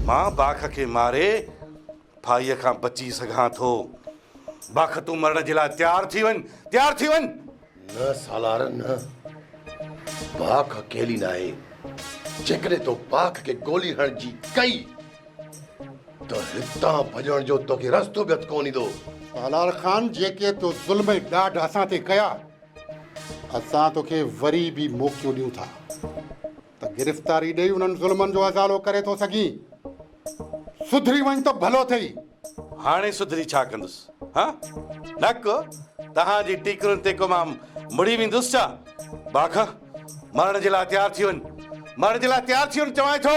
मां बाख के मारे भाई खां बची सघां थो। बाख तूं मरण जे लाइ तैयार थी वञ। न सालार न, बाख अकेली ना आहे। जेकॾहिं तो बाख के गोली हण जी कई तो हितां भॼण जो तोखे रस्तो बि हथ कोन ईंदो। सालार खान, जेके तो ज़ुल्म ॾाढ असां ते कया, असां तोखे वरी बि मौक़ो ॾियूं था त गिरफ़्तारी ॾेई उन्हनि ज़ुल्मनि जो अज़ालो करे थो सघीं। सुधरी वञ त भलो अथई। हाणे सुधरी छा कंदुसि? हाँ नक तव्हांजी टीकरुनि ते को मां मुड़ी वेंदुसि छा? बाख मरण जे लाइ तैयार थी वञ चवां थो।